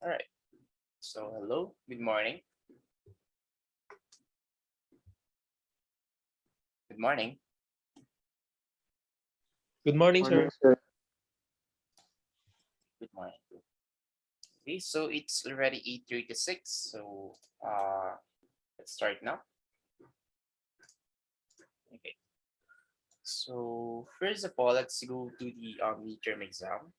All right. So hello, good morning. Good morning. Good morning, Morning, sir. sir. Good morning. Okay, so it's already 8:36. So let's start now. Okay. So first of all, let's go to the midterm exam.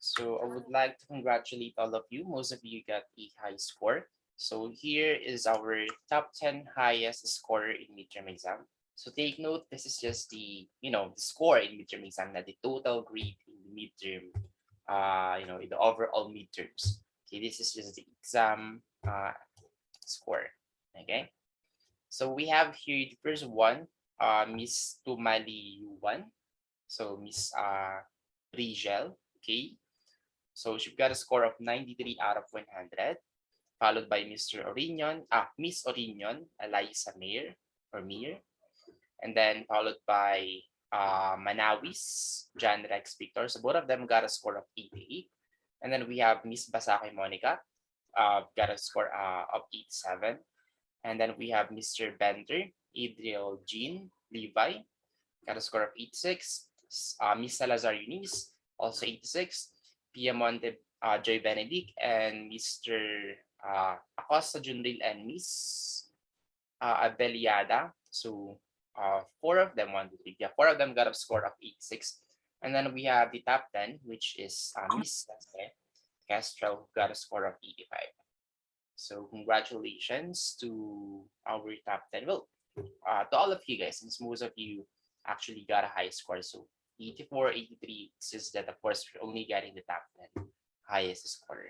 So I would like to congratulate all of you. Most of you got a high score. So here is our top 10 highest scorer in midterm exam. So take note, this is just the score in midterm exam, not the total grade in the midterm, in the overall midterms. Okay, this is just the exam score. Okay, so we have here the first one, Miss Tumali Yuan. So Miss Rigel. Okay, so she got a score of 93 out of 100, followed by Miss Orinion, Eliza Mir, and then followed by Manawis, John Rex Victor. So both of them got a score of 88. And then we have Miss Basake Monica, got a score of 87. And then we have Mr. Bender, Adriel Jean Levi, got a score of 86. Miss Salazar Eunice, also 86. Piamonte Joy Benedict, and Mr. Acosta Junril and Miss Abeliada. So four of them, one, two, three, yeah, four of them got a score of 86. And then we have the top 10, which is Miss Castro, who got a score of 85. So congratulations to our top 10. Well, to all of you guys, since most of you actually got a high score. So 84, 83, it's just that, of course, we're only getting the top 10 highest score.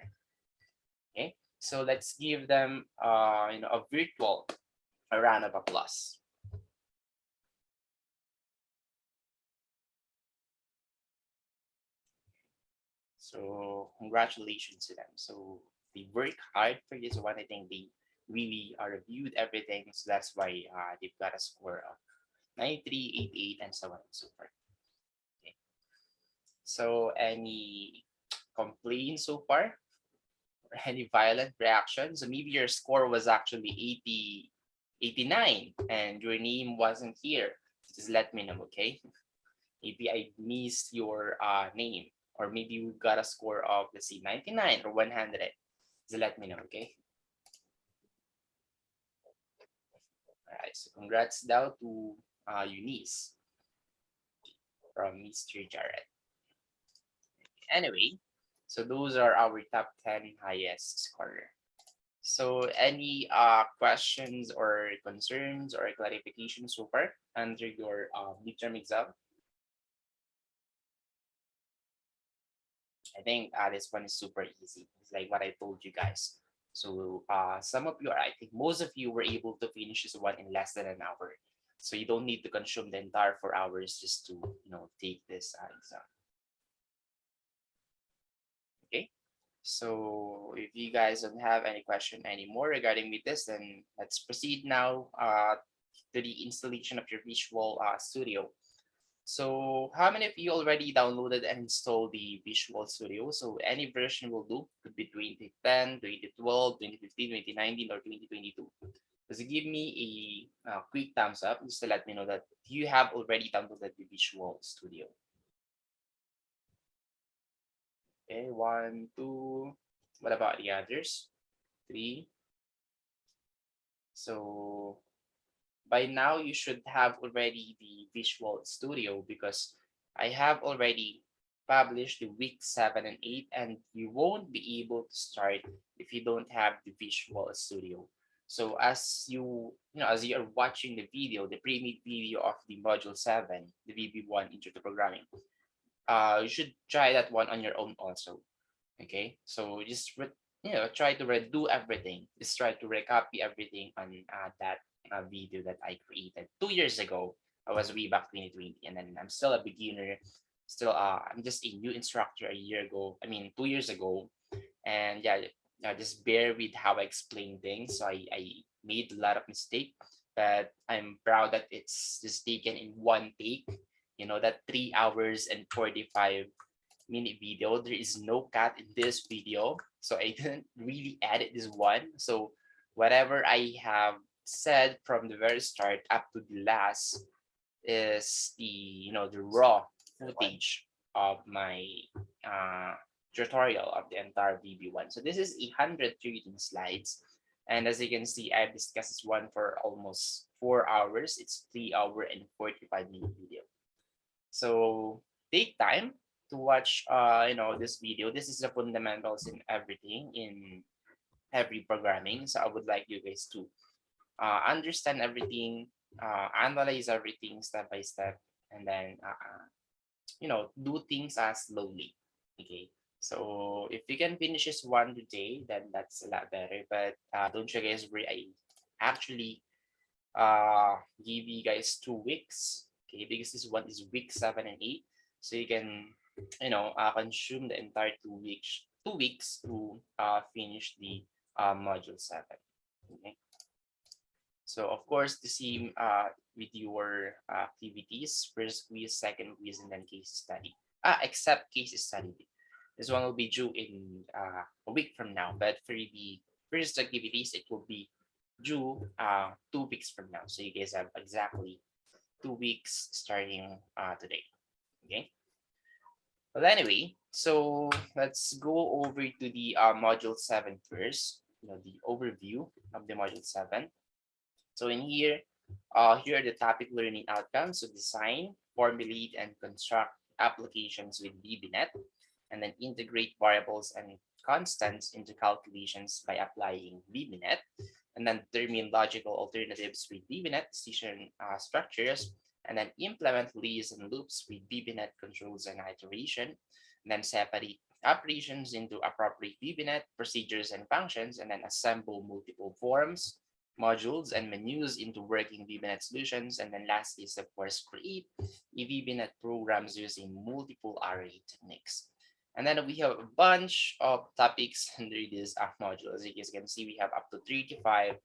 Okay, so let's give them a virtual round of applause. So congratulations to them. So they work hard for this one. I think they really reviewed everything. So that's why they've got a score of 93, 88, and so on and so forth. Okay. So any complaints so far? Or any violent reactions? So maybe your score was actually 80, 89, and your name wasn't here. Just let me know, okay? Maybe I missed your name, or maybe you got a score of, let's see, 99 or 100. Just let me know, okay? All right, so congrats now to Eunice from Mr. Jared. Anyway, so those are our top 10 highest scorer. So any questions or concerns or clarifications so far under your midterm exam? I think this one is super easy. It's like what I told you guys. So some of you, or I think most of you, were able to finish this one in less than an hour. So you don't need to consume the entire 4 hours just to take this exam. Okay. So if you guys don't have any question anymore regarding with this, then let's proceed now to the installation of your Visual Studio. So how many of you already downloaded and installed the Visual Studio? So any version will do. Could be 2010, 2012, 2015, 2019, or 2022. Just give me a quick thumbs up just to let me know that you have already downloaded the Visual Studio. Okay, one, two. What about the others? Three. So by now you should have already the Visual Studio because I have already published the week 7 and 8, and you won't be able to start if you don't have the Visual Studio. So as as you are watching the video, the pre-made video of the module 7, the VB1 Intro to Programming, you should try that one on your own also. Okay, so just try to redo everything. Just try to recopy everything on that video that I created 2 years ago. I was way back 2020, and then I'm still a beginner. Still, I'm just a new instructor a year ago. I mean, 2 years ago, and yeah, just bear with how I explain things. So I made a lot of mistake, but I'm proud that it's just taken in one take. That 3 hours and 45 minute video. There is no cut in this video, so I didn't really edit this one. So whatever I have said from the very start up to the last is the raw footage of my uh, tutorial of the entire VB1. So this is 113 slides. And as you can see, I've discussed this one for almost 4 hours. It's 3 hour and 45 minute video. So take time to watch this video. This is the fundamentals in everything in every programming. So I would like you guys to understand everything, analyze everything step by step, and then do things as slowly. Okay. So if you can finish this one today, then that's a lot better. But don't you guys worry, I actually give you guys 2 weeks. Okay, because this one is week 7 and 8. So you can consume the entire 2 weeks, 2 weeks to finish the module 7. Okay. So of course, the same with your activities, first quiz, second quiz, and then case study. Except case study. This one will be due in a week from now. But for the first activities, it will be due 2 weeks from now. So you guys have exactly 2 weeks starting today. Okay. Well, anyway, so let's go over to the module 7 first. The overview of the module 7. So in here are the topic learning outcomes. So design, formulate, and construct applications with VBNet, and then integrate variables and constants into calculations by applying VBNet, and then determine logical alternatives with VBNet decision structures, and then implement lists and loops with VBNet controls and iteration, and then separate operations into appropriate VBNet procedures and functions, and then assemble multiple forms, modules, and menus into working VBNet solutions. And then lastly is, of course, create a VBNet programs using multiple array techniques. And then we have a bunch of topics under this module. As you guys can see, we have up to 35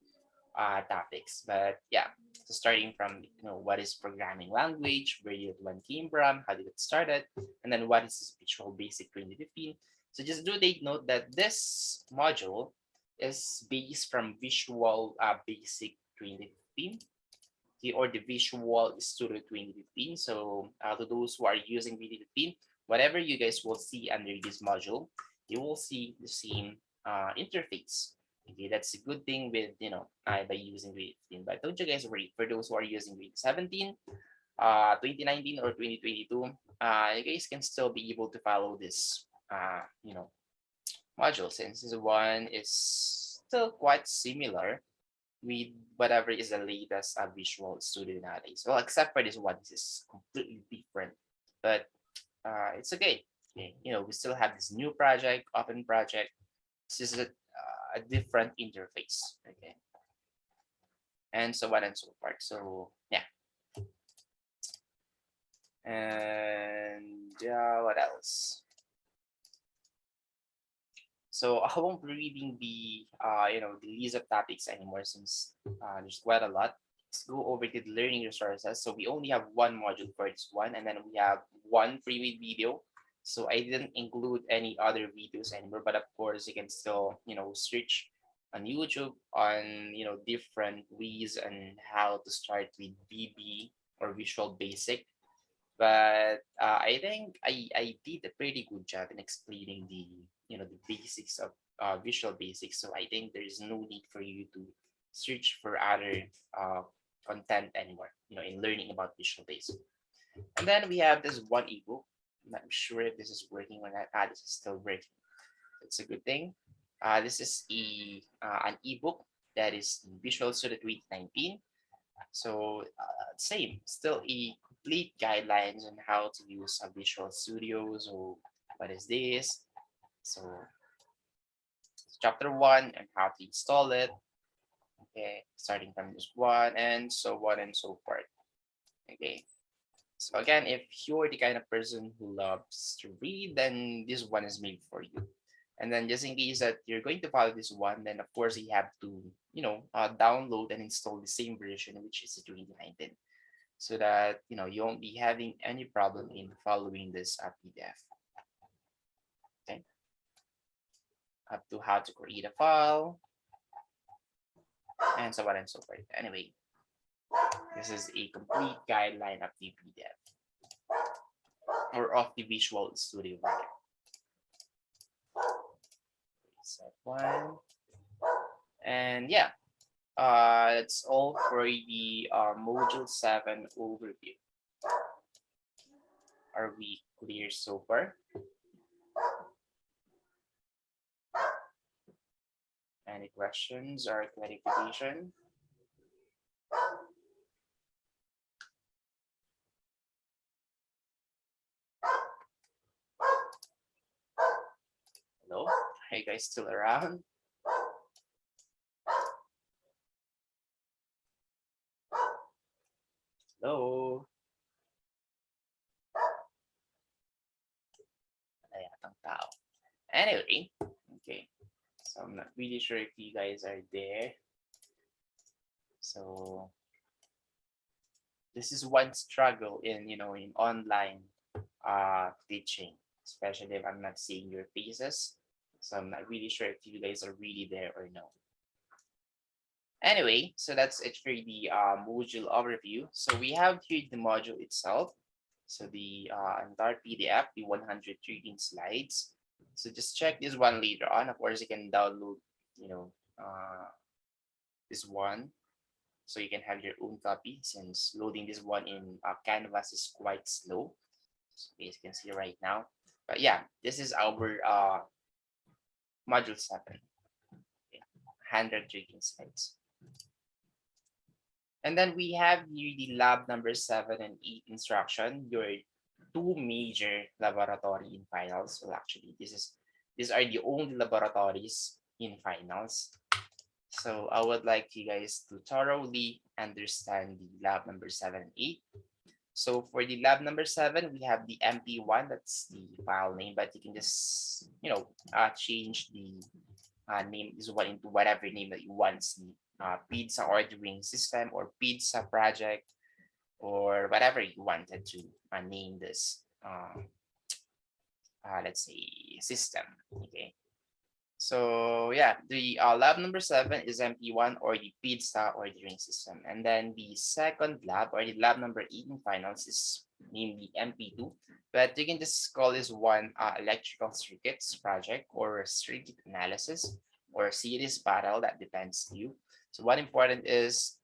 topics. But yeah, so starting from what is programming language, where did one came from, how did it started, and then what is Visual Basic 2015. So just do take note that this module is based from Visual Basic 2015, or the Visual Studio 2015. So to those who are using 2015, whatever you guys will see under this module, you will see the same interface. Okay, that's a good thing with by using grade 15. But don't you guys worry, for those who are using grade 17, 2019 or 2022, you guys can still be able to follow this module, since this one is still quite similar with whatever is the latest Visual Studio nowadays. Well, except for this one, this is completely different, but it's okay. Okay. We still have this new project, open project. This is a different interface. Okay, and so on and so forth. So yeah, and what else? So I won't be reading the list of topics anymore, since there's quite a lot. Let's go over to the learning resources. So we only have one module for this one, and then we have one pre-made video. So I didn't include any other videos anymore, but of course you can still search on YouTube on different ways and how to start with VB or Visual Basic. But I think I did a pretty good job in explaining the basics of Visual Basic. So I think there is no need for you to search for other content anymore, in learning about Visual Basic. And then we have this one ebook. I'm not sure if this is working or not. This is still working. It's a good thing. This is an ebook that is in Visual Studio 2019. So same, still a complete guidelines on how to use a Visual Studio. So what is this? So chapter 1 and how to install it. Okay, starting from this one and so on and so forth. Okay. So again, if you're the kind of person who loves to read, then this one is made for you. And then just in case that you're going to follow this one, then of course you have to, download and install the same version, which is the 2019, so that you won't be having any problem in following this PDF. Okay, up to how to create a file, and so on and so forth. Anyway, this is a complete guideline of the PDF or of the Visual Studio Builder. Set one, and yeah, that's all for the Module 7 overview. Are we clear so far? Any questions or clarification? Hello? Are you guys still around? Hello? Wala yatang tao. Anyway, okay. So I'm not really sure if you guys are there. So this is one struggle in in online teaching, especially if I'm not seeing your faces. So I'm not really sure if you guys are really there or no. Anyway, so that's it for the module overview. So we have here the module itself. So the entire PDF, the 113 slides. So just check this one later on. Of course, you can download, you know, this one, so you can have your own copy, since loading this one in Canvas is quite slow. So as you can see right now. But yeah, this is our module 7. Okay. 113 slides. And then we have here the lab number 7 and 8 instruction, your two major laboratory in finals. Well, actually, these are the only laboratories in finals. So I would like you guys to thoroughly understand the lab number 7 and 8. So for the lab number 7, we have the MP1, that's the file name, but you can just, change the name this one into whatever name that you want. Pizza ordering system or pizza project or whatever you wanted to name this, let's say, system. Okay. So yeah, the lab number 7 is MP1 or the pizza ordering system. And then the second lab or the lab number 8 in finals is named the MP2. But you can just call this one electrical circuits project or circuit analysis or series battle. That depends to you. So what important is,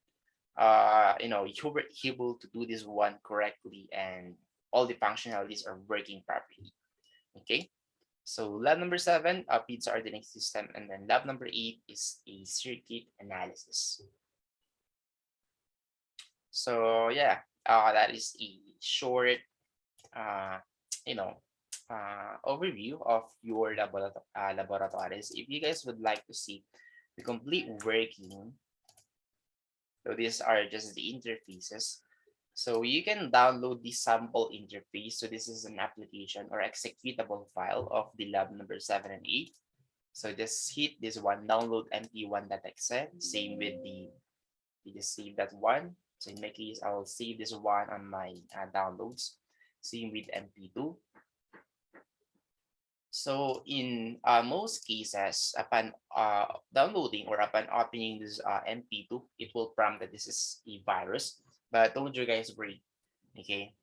you were able to do this one correctly and all the functionalities are working properly. Okay. So lab number 7, a pizza ordering system, and then lab number 8 is a circuit analysis. So yeah, that is a short, uh, you know, overview of your laboratories. If you guys would like to see the complete working, so these are just the interfaces. So you can download the sample interface. So this is an application or executable file of the lab number 7 and 8. So just hit this one, download mp1.exe. Same with you just save that one. So in my case, I will save this one on my downloads. Same with mp2. So in most cases, upon downloading or upon opening this mp2, it will prompt that this is a virus. But don't you guys worry, okay?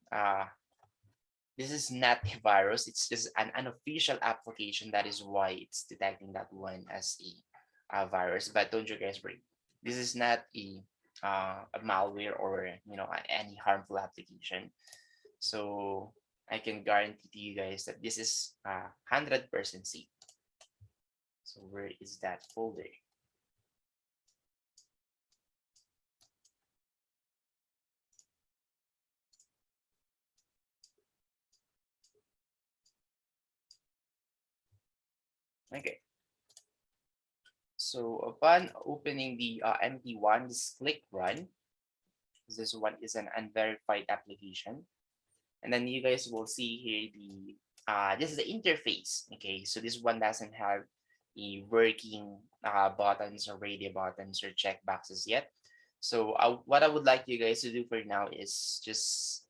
This is not a virus. It's just an unofficial application. That is why it's detecting that one as a virus. But don't you guys worry. This is not a malware or any harmful application. So I can guarantee to you guys that this is 100% safe. So where is that folder? Okay. So upon opening the MP1, just click run. This one is an unverified application. And then you guys will see here this is the interface. Okay, so this one doesn't have the working buttons or radio buttons or check boxes yet. So what I would like you guys to do for now is just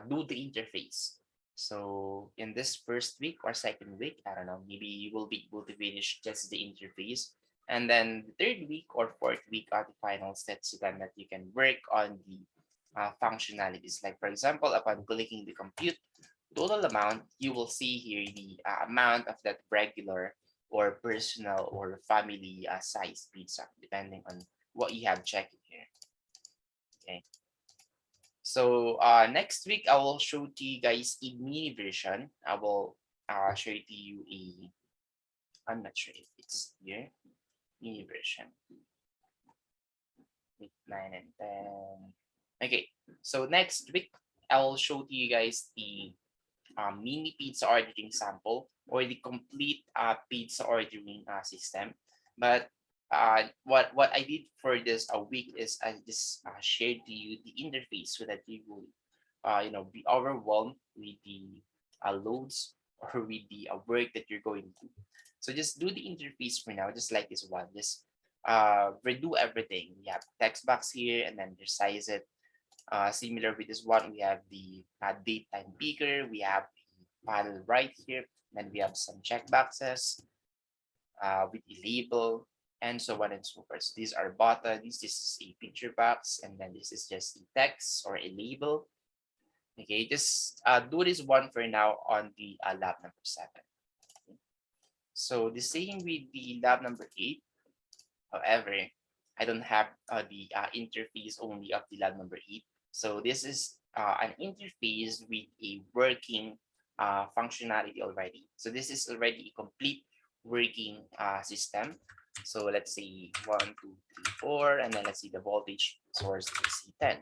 do the interface. So in this first week or second week, I don't know, maybe you will be able to finish just the interface. And then the third week or fourth week are the final steps, so then that you can work on the functionalities. Like for example, upon clicking the compute total amount, you will see here the amount of that regular or personal or family size pizza, depending on what you have checked here. Okay. So next week I will show to you guys a mini version. I will show to you a, I'm not sure if it's here, mini version. 8, 9, and 10. Okay, so next week I will show to you guys the mini pizza ordering sample or the complete pizza ordering system. But what I did for this a week is I just shared to you the interface so that you will be overwhelmed with the loads or with the work that you're going to do. So just do the interface for now, just like this one. Just redo everything. We have text box here and then resize it. Similar with this one, we have the date time picker. We have the panel right here. Then we have some check boxes with the label and so on and so forth. So these are buttons. This is a picture box, and then this is just a text or a label. Okay, just do this one for now on the lab number 7. Okay. So the same with the lab number 8. However, I don't have the interface only of the lab number 8. So this is an interface with a working functionality already. So this is already a complete working system. So let's say 1, 2, 3, 4, and then let's see the voltage source is 10.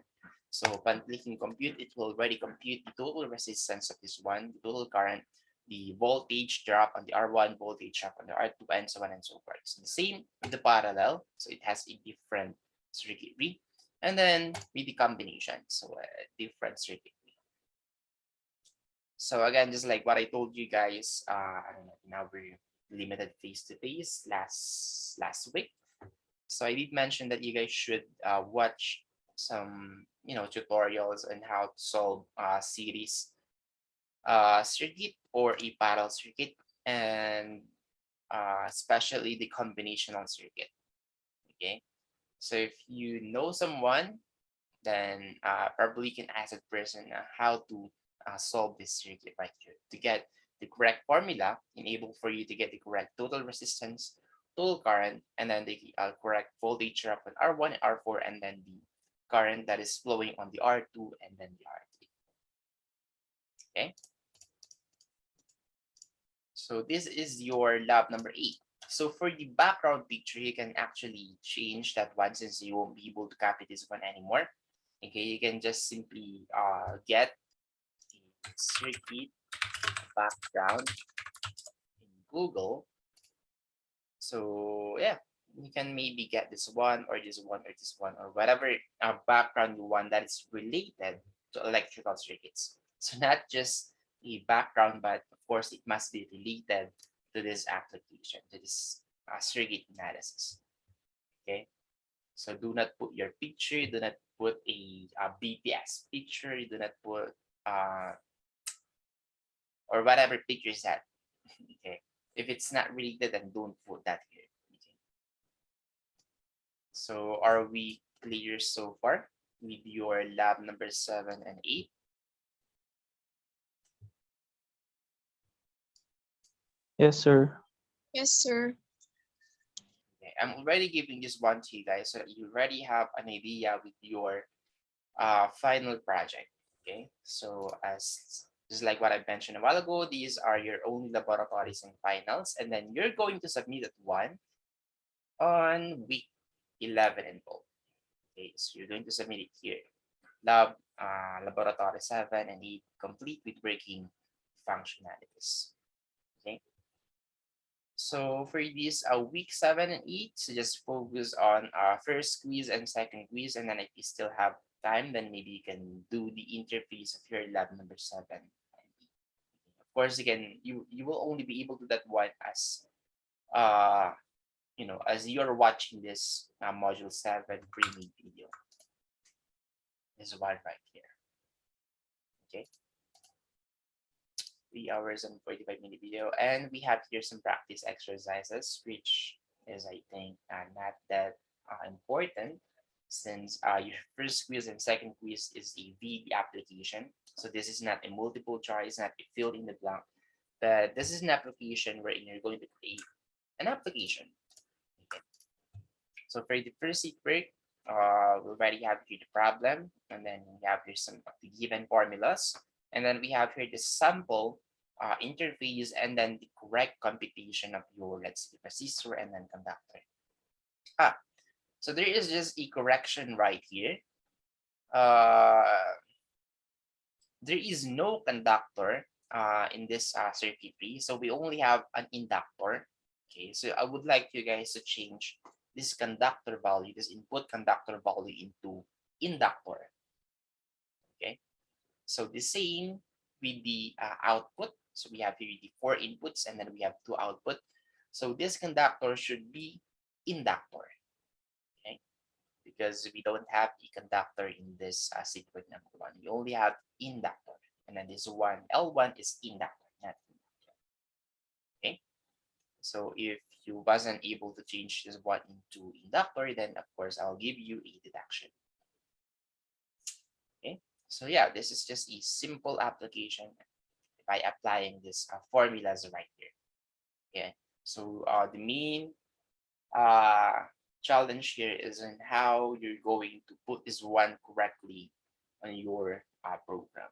So upon clicking compute, it will already compute the total resistance of this one, the total current, the voltage drop on the R1, voltage drop on the R2, and so on and so forth. So the same with the parallel. So it has a different circuitry. And then with the combination, so a different circuitry. So again, just like what I told you guys, I don't know, in our limited face-to-face last week. So I did mention that you guys should watch some tutorials on how to solve series circuit or a parallel circuit, and especially the combinational circuit. Okay, so if you know someone, then probably you can ask that person how to solve this circuit right here to get the correct formula, enable for you to get the correct total resistance, total current, and then the correct voltage drop on R1 and R4, and then the current that is flowing on the R2 and then the R3. Okay. So this is your lab number 8. So for the background picture, you can actually change that one since you won't be able to copy this one anymore. Okay, you can just simply get the circuit background in Google. So yeah, you can maybe get this one or this one or this one or whatever background you want that is related to electrical circuits. So not just a background, but of course it must be related to this application, to this circuit analysis. Okay, so do not put your picture, do not put a BTS picture, do not put or whatever picture is that. Okay, if it's not related, then don't put that here. Okay. So are we clear so far with your lab number 7 and 8? Yes, sir. Yes, sir. Okay. I'm already giving this one to you guys so that you already have an idea with your final project. Okay, so as just like what I mentioned a while ago, these are your only laboratories and finals, and then you're going to submit that one on week 11 and 12. Okay, so you're going to submit it here. Laboratory 7 and 8 complete with working functionalities. Okay. So for this week 7 and 8, so just focus on first quiz and second quiz, and then if you still have time, then maybe you can do the interface of your lab number 7 and 8. Of course, again, you will only be able to do that one as as you're watching this module 7 pre-made video. This one right here. Okay. 3 hours and 45-minute video, and we have here some practice exercises, which is, I think, not that important, since your first quiz and second quiz is a VB application. So this is not a multiple choice, not a fill in the blank, but this is an application wherein you're going to create an application. Okay. So for the first seat break, we already have here the problem, and then we have here some of the given formulas, and then we have here the sample interface, and then the correct computation of your, let's see, resistor and then conductor. So there is just a correction right here. There is no conductor in this circuitry, so we only have an inductor. Okay, so I would like you guys to change this conductor value, this input conductor value, into inductor. Okay, so the same with the output. So we have here the 4 inputs and then we have 2 output. So this conductor should be inductor. Okay, because we don't have a conductor in this circuit number 1. We only have inductor. And then this one, L1 is inductor, not inductor. Okay, so if you wasn't able to change this one into inductor, then of course I'll give you a deduction. Okay, so yeah, this is just a simple application by applying this formulas right here. Okay, so the main challenge here is in how you're going to put this one correctly on your program.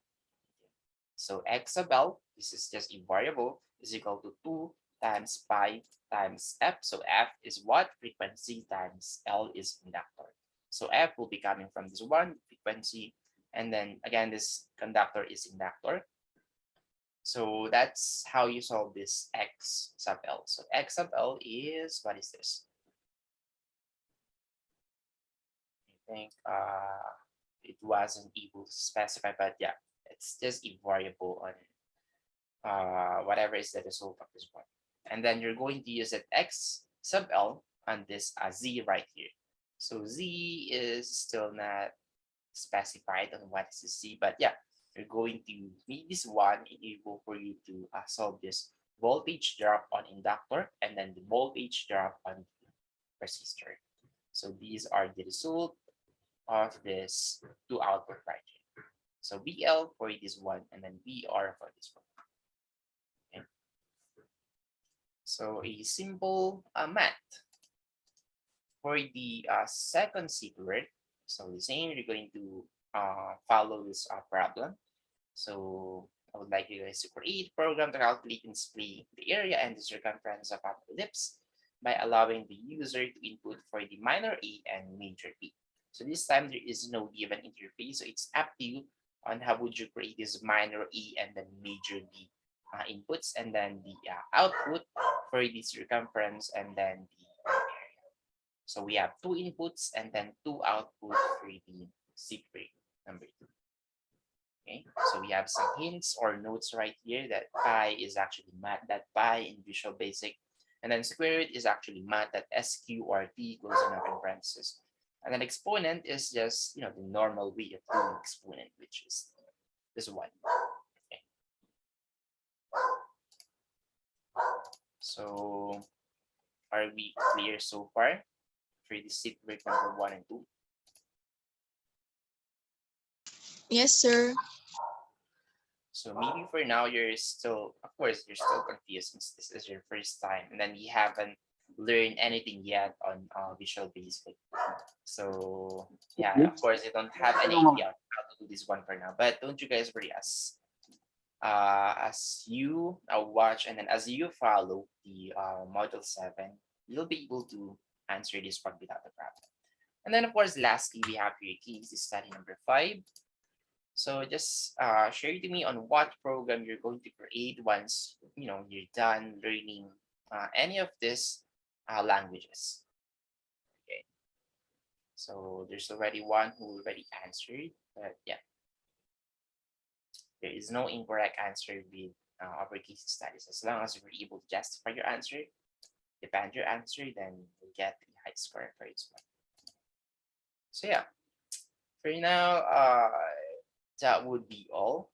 So x sub L, this is just a variable, is equal to 2 times pi times f. So f is what? Frequency, times L is inductor. So f will be coming from this one, frequency, and then again, this conductor is inductor. So that's how you solve this x sub L. So x sub L is, what is this? I think it wasn't able to specify, but yeah, it's just a variable on whatever is the result of this one. And then you're going to use that x sub L on this z right here. So z is still not specified on what is the z, but yeah, you're going to need this one in able for you to solve this voltage drop on inductor and then the voltage drop on resistor. So these are the result of this 2 output right here. So BL for this one and then BR for this one. Okay. So a simple math. For the second secret, so the same, you're going to follow this problem. So I would like you guys to create a program to calculate and display the area and the circumference of an ellipse by allowing the user to input for the minor A and major B. So this time there is no given interface, so it's up to you on how would you create this minor A and then major B inputs, and then the output for the circumference and then the area. So we have 2 inputs and then 2 outputs for the secret number 2. Okay, so we have some hints or notes right here that pi is actually mat.pi in Visual Basic, and then square root is actually mat.sq or t closing up in parentheses. And then exponent is just, the normal way of doing exponent, which is this one. Okay. So are we clear so far for the secret number 1 and 2? Yes, sir. So maybe for now you're still, of course, you're still confused since this is your first time, and then you haven't learned anything yet on Visual Basic. So yeah, of course, you don't have any idea how to do this one for now. But don't you guys worry, as you watch and then as you follow the module 7, you'll be able to answer this one without a problem. And then of course, lastly, we have your case study number 5. So just share to me on what program you're going to create once you're done learning any of these languages. Okay. So there's already one who already answered, but yeah, there is no incorrect answer with uppercase studies. As long as you're able to justify your answer, defend your answer, then you get the high score for each one. So yeah, for now, that would be all.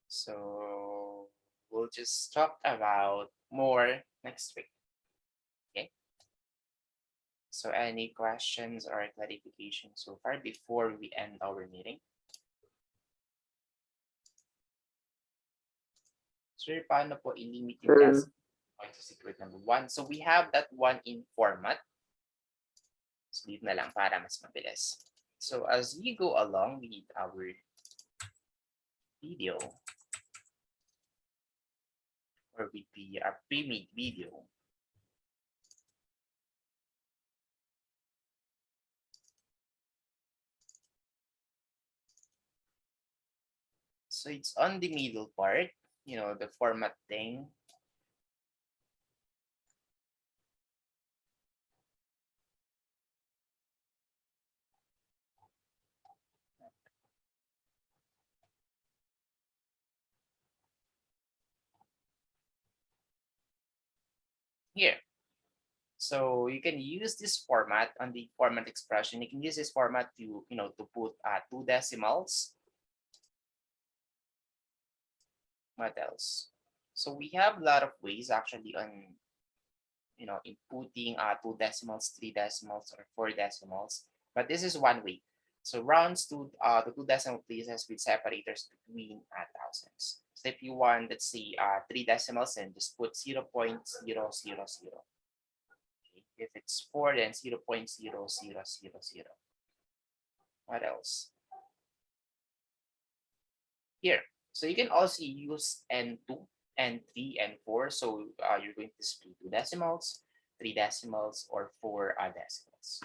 So we'll just talk about more next week. Okay. So any questions or clarification so far before we end our meeting? Sir, paano po i-limit yung Sir. test point to secret number 1? So we have that one in format. So dito na lang para mas mabilis. So as we go along with our video or with the pre-made video, so it's on the middle part, the format thing. Here. So you can use this format on the format expression. You can use this format to, to put 2 decimals. What else? So we have a lot of ways actually on, inputting 2 decimals, 3 decimals, or 4 decimals. But this is one way. So rounds to the 2 decimal places with separators between thousands. So if you want, let's say 3 decimals, and just put 0.000. Okay. If it's 4, then 0.0000. What else? Here. So you can also use N2, N3, N4. So you're going to split 2 decimals, 3 decimals, or 4 decimals.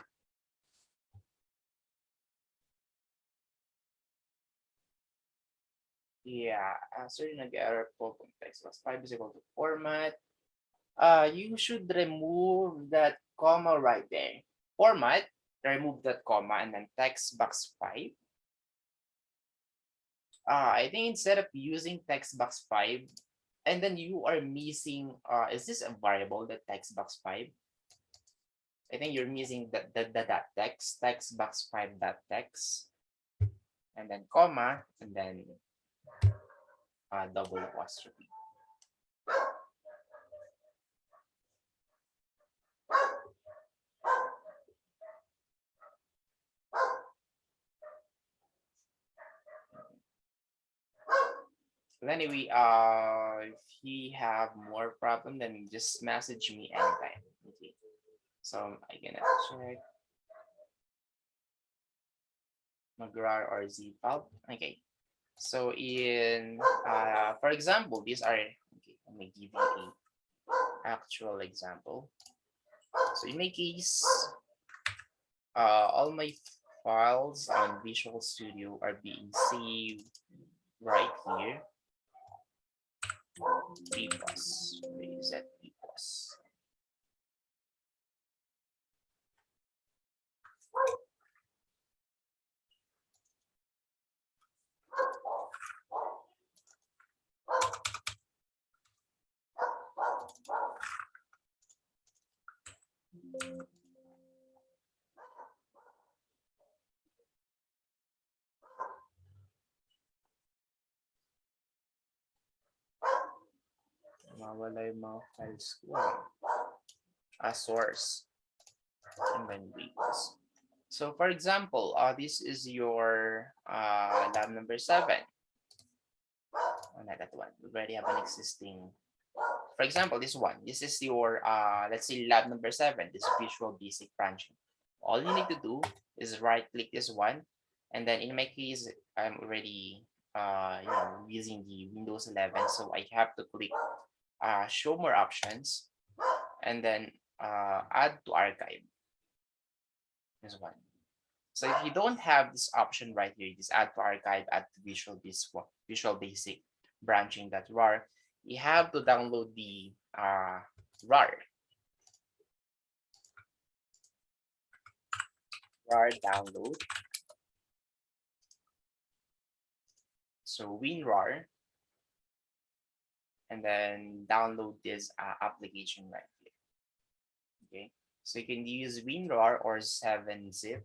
Yeah, sorry, nag-error po kung text was 5 is equal to format. You should remove that comma right there. Format, remove that comma, and then text box 5. I think instead of using text box 5, and then you are missing, is this a variable, the text box 5? I think you're missing the dot text box 5 dot text, and then comma, and then double apostrophe. But anyway, if you have more problem, then just message me anytime. Okay. So I'm gonna check McGraw or ZPub. Okay. So in for example, these are okay. Let me give you a actual example. So in my case, all my files on Visual Studio are being saved right here. B plus. Where is that B plus? Mawala yung mga files ko. Source. And then labels. So for example, this is your lab number 7. Oh, not that one. We already have an existing. For example, this one. This is your let's say lab number 7. This Visual Basic branching. All you need to do is right click this one, and then in my case, I'm already using the Windows 11, so I have to click show more options, and then add to archive. This one. So if you don't have this option right here, this add to archive, add to Visual Basic branching.rar, you have to download the RAR. RAR download. So WinRAR, and then download this application right here. Okay, so you can use WinRAR or 7-zip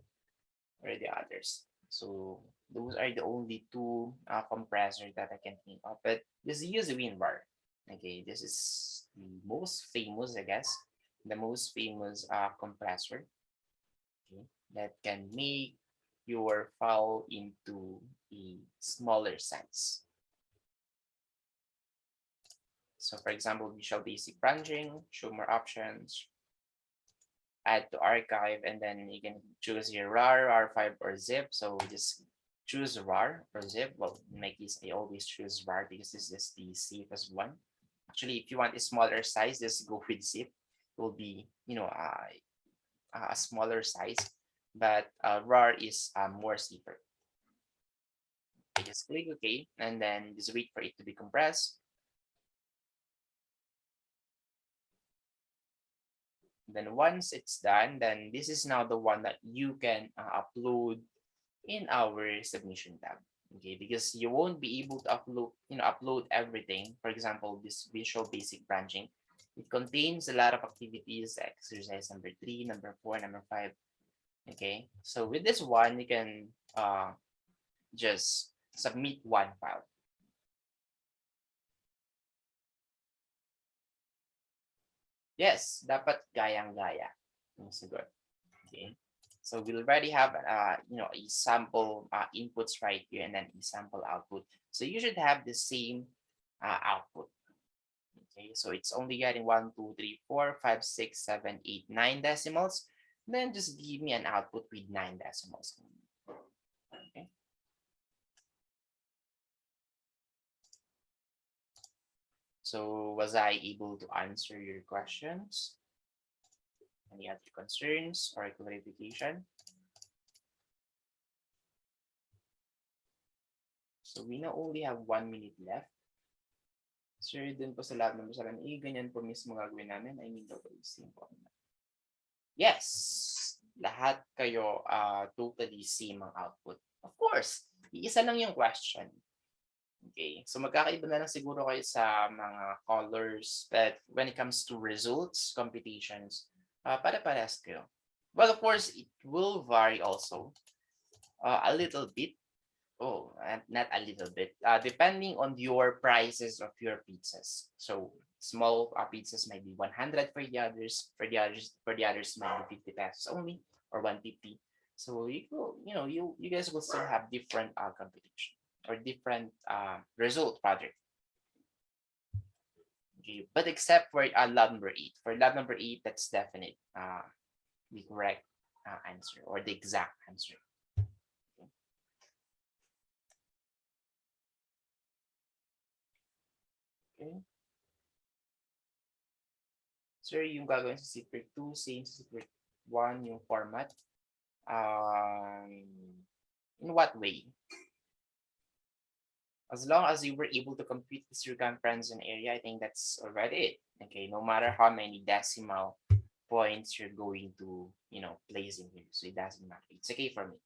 or the others. So Those are the only two compressors that I can think of. But just use a WinRAR. Okay, this is the most famous, I guess, the most famous compressor, okay, that can make your file into a smaller size. So for example, Visual Basic branching, show more options, add to archive, and then you can choose your RAR, R5, or zip. So just choose RAR or zip. Well, in my case, I always choose RAR because this is the safest one. Actually, if you want a smaller size, just go with zip. It will be, a smaller size, but RAR is more safer. Okay, just click OK, and then just wait for it to be compressed. Then once it's done, then this is now the one that you can upload in our submission tab. Okay, because you won't be able to upload everything. For example, this Visual Basic branching, it contains a lot of activities, exercise number 3, number 4, number 5. Okay, so with this one, you can just submit one file. Yes, dapat gayang-gaya. Good. Okay. So we already have a sample inputs right here and then a sample output. So you should have the same output. Okay, so it's only getting 1, 2, 3, 4, 5, 6, 7, 8, 9 decimals. Then just give me an output with 9 decimals. Okay. So was I able to answer your questions? Any other concerns or clarification? So we now only have 1 minute left. Sir, dun po sa lab number 7, ganyan po mismo gagawin namin. I mean, same po. Yes, lahat kayo totally same ang output. Of course, iisa lang yung question. Okay, so magkakaiba na lang siguro kayo sa mga colors, but when it comes to results, computations, para-parehas kayo. Well, of course, it will vary also a little bit. Oh, and not a little bit. Depending on your prices of your pizzas. So small pizzas might be 100 for the others. For the others might be 50 pesos only or 150. So you guys will still have different competition or different result project. Okay, but except for lab number 8. For lab number 8, that's definite the correct answer or the exact answer. Okay. Sir, yung gagawin sa secret 2, same sa secret 1 yung format. In what way? As long as you were able to compute the circumference and area, I think that's already it. Okay, no matter how many decimal points you're going to, place in here. So it doesn't matter. It's okay for me.